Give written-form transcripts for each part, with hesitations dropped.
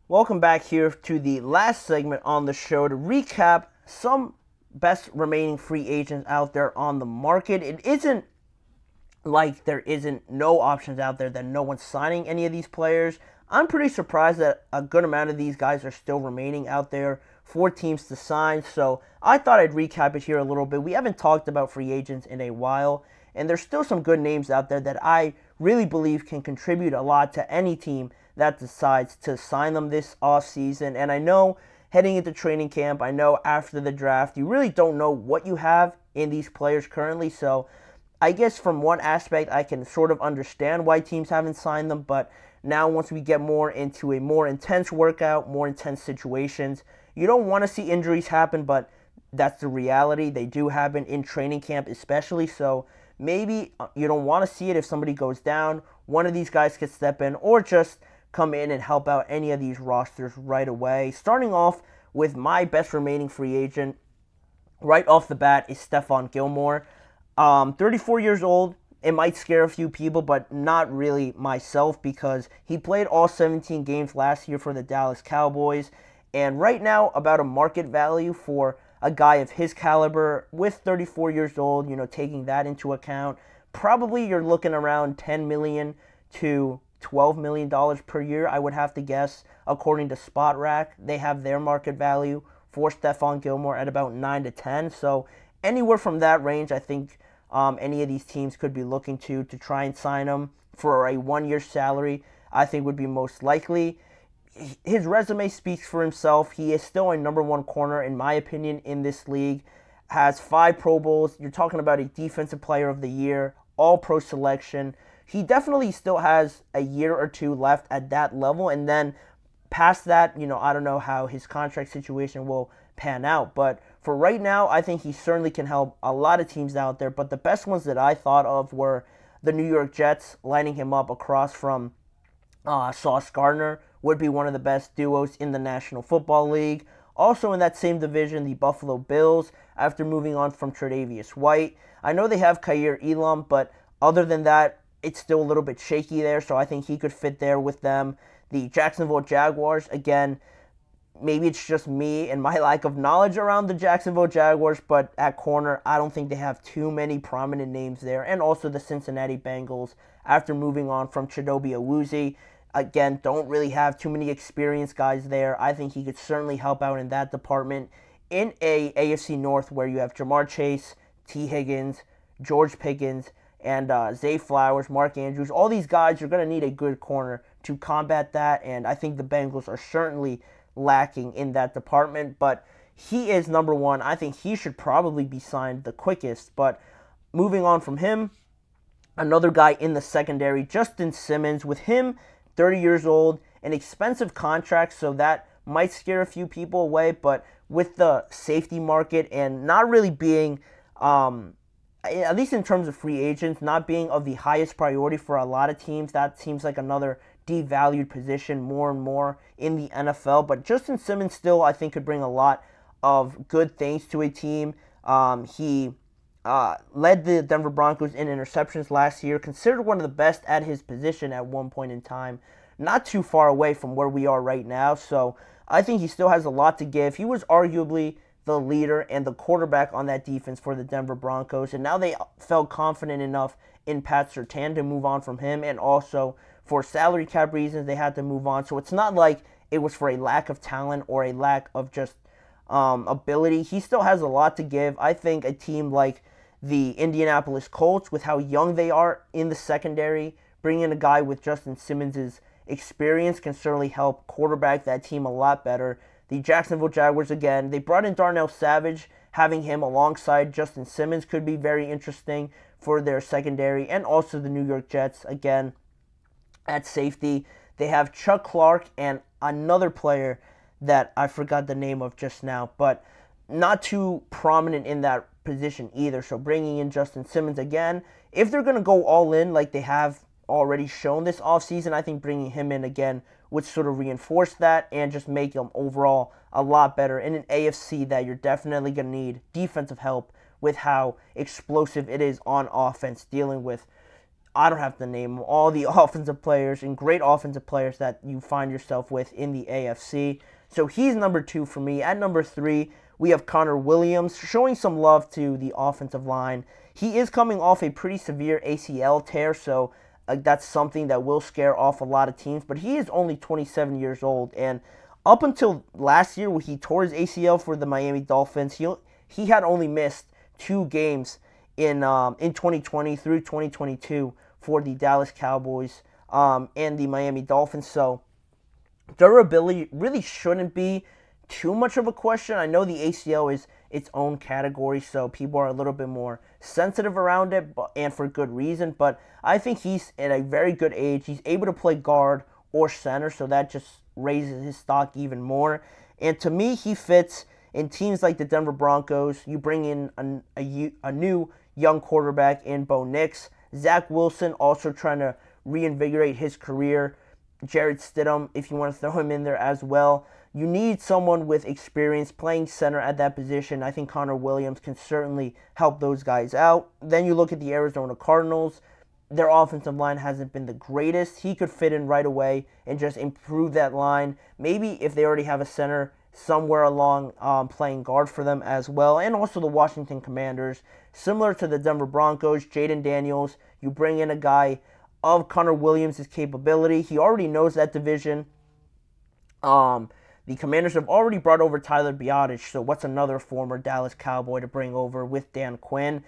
Welcome back here to the last segment on the show to recap some best remaining free agents out there on the market. It isn't like there isn't no options out there that no one's signing any of these players. I'm pretty surprised that a good amount of these guys are still remaining out there for teams to sign. So I thought I'd recap it here a little bit. We haven't talked about free agents in a while, and there's still some good names out there that I really believe can contribute a lot to any team that decides to sign them this offseason. And I know heading into training camp, I know after the draft, you really don't know what you have in these players currently. So I guess from one aspect, I can sort of understand why teams haven't signed them. But now once we get more into a more intense workout, more intense situations, you don't want to see injuries happen, but that's the reality. They do happen in training camp especially. So maybe you don't want to see it if somebody goes down. One of these guys could step in or just come in and help out any of these rosters right away. Starting off with my best remaining free agent right off the bat is Stephon Gilmore. 34 years old. It might scare a few people, but not really myself because he played all 17 games last year for the Dallas Cowboys. And right now, about a market value for a guy of his caliber with 34 years old, taking that into account, probably you're looking around $10 million to $12 million per year, I would have to guess. According to SpotRack, they have their market value for Stephon Gilmore at about 9 to 10. So anywhere from that range, I think any of these teams could be looking to try and sign him for a one-year salary, I think would be most likely. His resume speaks for himself. He is still a number one corner, in my opinion, in this league. Has 5 Pro Bowls. You're talking about a Defensive Player of the Year, All-Pro selection. He definitely still has a year or two left at that level. And then past that, I don't know how his contract situation will pan out. But for right now, I think he certainly can help a lot of teams out there. But the best ones that I thought of were the New York Jets, lining him up across from Sauce Gardner, would be one of the best duos in the National Football League. Also in that same division, the Buffalo Bills, after moving on from Tre'Davious White. I know they have Kaiir Elam, but other than that, it's still a little bit shaky there, so I think he could fit there with them. The Jacksonville Jaguars, again, maybe it's just me and my lack of knowledge around the Jacksonville Jaguars, but at corner, I don't think they have too many prominent names there. And also the Cincinnati Bengals, after moving on from Chidobe Awuzie. Again, don't really have too many experienced guys there. I think he could certainly help out in that department. In a AFC North where you have Jamar Chase, T. Higgins, George Pickens, and Zay Flowers, Mark Andrews, all these guys, you're going to need a good corner to combat that, and I think the Bengals are certainly lacking in that department, but he is number one. I think he should probably be signed the quickest, but moving on from him, another guy in the secondary, Justin Simmons. With him, 30 years old, an expensive contract, so that might scare a few people away, but with the safety market and not really being, at least in terms of free agents, not being of the highest priority for a lot of teams, that seems like another devalued position more and more in the NFL. But Justin Simmons still, I think, could bring a lot of good things to a team. He led the Denver Broncos in interceptions last year, considered one of the best at his position at one point in time, not too far away from where we are right now. So I think he still has a lot to give. He was arguably the leader and the quarterback on that defense for the Denver Broncos, and now they felt confident enough in Pat Surtain to move on from him, and also for salary cap reasons they had to move on. So it's not like it was for a lack of talent or a lack of just ability. He still has a lot to give. I think a team like the Indianapolis Colts, with how young they are in the secondary, bringing in a guy with Justin Simmons' experience can certainly help quarterback that team a lot better. The Jacksonville Jaguars, again, they brought in Darnell Savage. Having him alongside Justin Simmons could be very interesting for their secondary. And also the New York Jets, again, at safety. They have Chuck Clark and another player that I forgot the name of just now, but not too prominent in that position either. So bringing in Justin Simmons again, if they're going to go all in like they have already shown this offseason, I think bringing him in again would sort of reinforce that and just make him overall a lot better in an AFC that you're definitely going to need defensive help with how explosive it is on offense, dealing with I don't have to name all the offensive players and great offensive players that you find yourself with in the AFC. So he's number 2 for me. At number 3, we have Connor Williams, showing some love to the offensive line. He is coming off a pretty severe ACL tear, so that's something that will scare off a lot of teams. But he is only 27 years old, and up until last year when he tore his ACL for the Miami Dolphins, he had only missed 2 games in 2020 through 2022 for the Dallas Cowboys and the Miami Dolphins. So durability really shouldn't be too much of a question. I know the ACL is its own category, so people are a little bit more sensitive around it, and for good reason. But I think he's at a very good age. He's able to play guard or center, so that just raises his stock even more. And to me, he fits in teams like the Denver Broncos. You bring in a new young quarterback in Bo Nix. Zach Wilson also trying to reinvigorate his career. Jarrett Stidham, if you want to throw him in there as well. You need someone with experience playing center at that position. I think Connor Williams can certainly help those guys out. Then you look at the Arizona Cardinals. Their offensive line hasn't been the greatest. He could fit in right away and just improve that line. Maybe if they already have a center somewhere along playing guard for them as well. And also the Washington Commanders. Similar to the Denver Broncos, Jaden Daniels, you bring in a guy of Connor Williams' capability. He already knows that division. The Commanders have already brought over Tyler Biadasz, so what's another former Dallas Cowboy to bring over with Dan Quinn?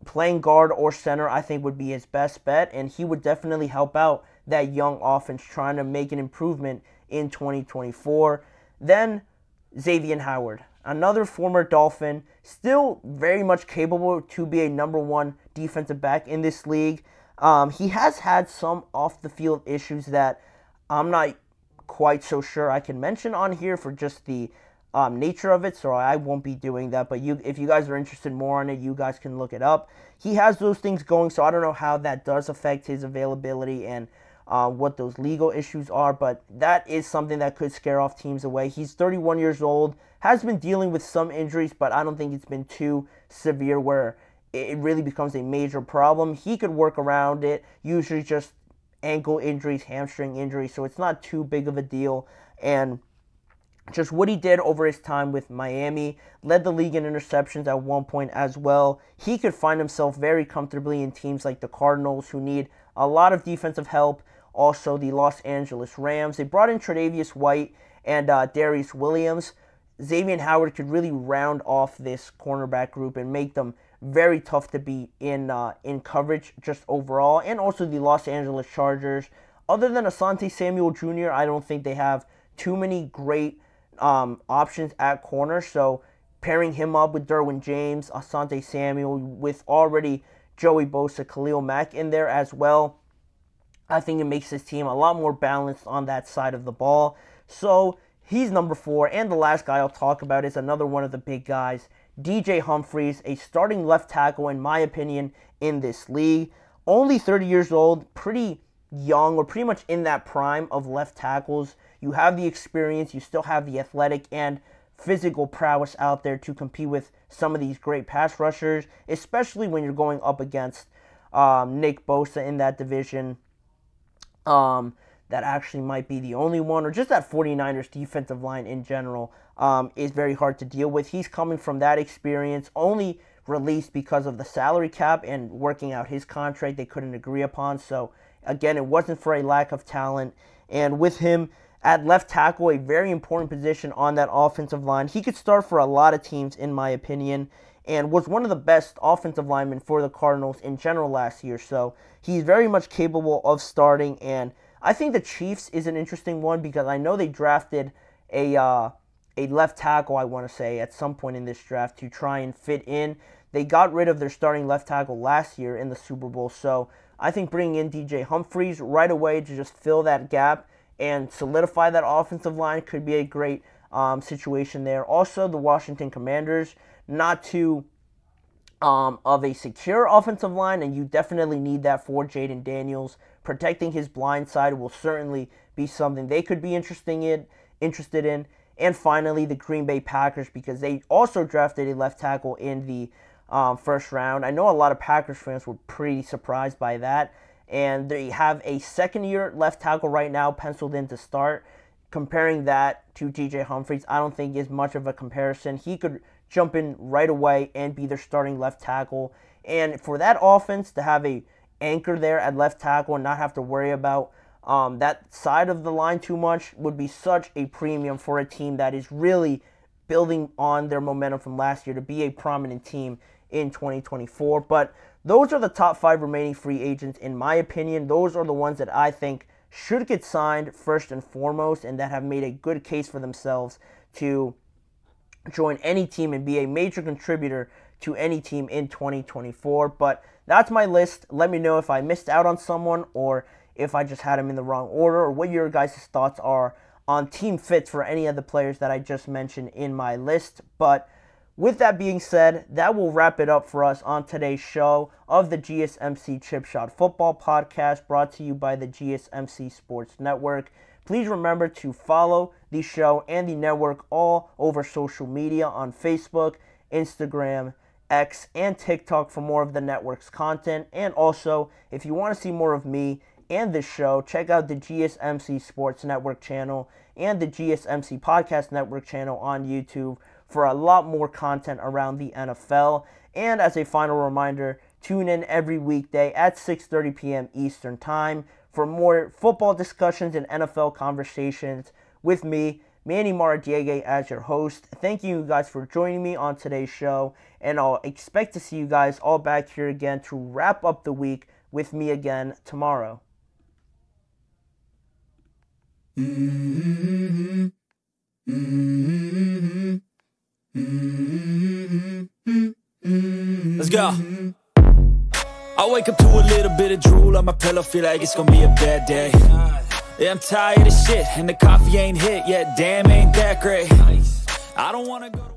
Playing guard or center, I think, would be his best bet, and he would definitely help out that young offense trying to make an improvement in 2024. Then, Xavien Howard, another former Dolphin, still very much capable to be a number 1 defensive back in this league. He has had some off-the-field issues that I'm not quite so sure I can mention on here for just the nature of it, so I won't be doing that. But if you guys are interested more on it, you guys can look it up. He has those things going, so I don't know how that does affect his availability and what those legal issues are, but that is something that could scare off teams away. He's 31 years old, has been dealing with some injuries, but I don't think it's been too severe where it really becomes a major problem. He could work around it, usually just ankle injuries, hamstring injuries, so it's not too big of a deal. And just what he did over his time with Miami, led the league in interceptions at one point as well. He could find himself very comfortably in teams like the Cardinals, who need a lot of defensive help. Also, the Los Angeles Rams. They brought in Tre'Davious White and Darius Williams. Xavien Howard could really round off this cornerback group and make them very tough to beat in coverage just overall. And also the Los Angeles Chargers. Other than Asante Samuel Jr., I don't think they have too many great options at corner. So pairing him up with Derwin James, Asante Samuel, with already Joey Bosa, Khalil Mack in there as well, I think it makes his team a lot more balanced on that side of the ball. So he's number 4. And the last guy I'll talk about is another one of the big guys, DJ Humphries, a starting left tackle, in my opinion, in this league. Only 30 years old, pretty young, or pretty much in that prime of left tackles. You have the experience, you still have the athletic and physical prowess out there to compete with some of these great pass rushers, especially when you're going up against Nick Bosa in that division. That actually might be the only one, or just that 49ers defensive line in general is very hard to deal with. He's coming from that experience, only released because of the salary cap and working out his contract they couldn't agree upon. So again, it wasn't for a lack of talent. And with him at left tackle, a very important position on that offensive line, he could start for a lot of teams in my opinion, and was one of the best offensive linemen for the Cardinals in general last year. So he's very much capable of starting, and I think the Chiefs is an interesting one because I know they drafted a left tackle, I want to say, at some point in this draft to try and fit in. They got rid of their starting left tackle last year in the Super Bowl, so I think bringing in DJ Humphries right away to just fill that gap and solidify that offensive line could be a great situation there. Also, the Washington Commanders, not too of a secure offensive line, and you definitely need that for Jaden Daniels. Protecting his blind side will certainly be something they could be interested in. And finally, the Green Bay Packers, because they also drafted a left tackle in the first round. I know a lot of Packers fans were pretty surprised by that, and they have a second-year left tackle right now penciled in to start. Comparing that to DJ Humphries, I don't think is much of a comparison. He could jump in right away and be their starting left tackle. And for that offense to have a anchor there at left tackle and not have to worry about that side of the line too much would be such a premium for a team that is really building on their momentum from last year to be a prominent team in 2024. But those are the top 5 remaining free agents in my opinion. Those are the ones that I think should get signed first and foremost and that have made a good case for themselves to join any team and be a major contributor to any team in 2024. But that's my list. Let me know if I missed out on someone or if I just had them in the wrong order, or what your guys' thoughts are on team fits for any of the players that I just mentioned in my list. But with that being said, that will wrap it up for us on today's show of the GSMC Chip Shot Football Podcast, brought to you by the GSMC Sports Network. Please remember to follow the show and the network all over social media on Facebook, Instagram, X, and TikTok for more of the network's content. And also, if you want to see more of me and this show, check out the GSMC Sports Network channel and the GSMC Podcast Network channel on YouTube for a lot more content around the NFL. And as a final reminder, tune in every weekday at 6:30 p.m. Eastern Time for more football discussions and NFL conversations with me, Manny Maradiegue, as your host. Thank you guys for joining me on today's show, and I'll expect to see you guys all back here again to wrap up the week with me again tomorrow. Let's go. I wake up to a little bit of drool on my pillow, feel like it's gonna be a bad day. Yeah, I'm tired of shit, and the coffee ain't hit yet, damn, ain't that great. I don't wanna go to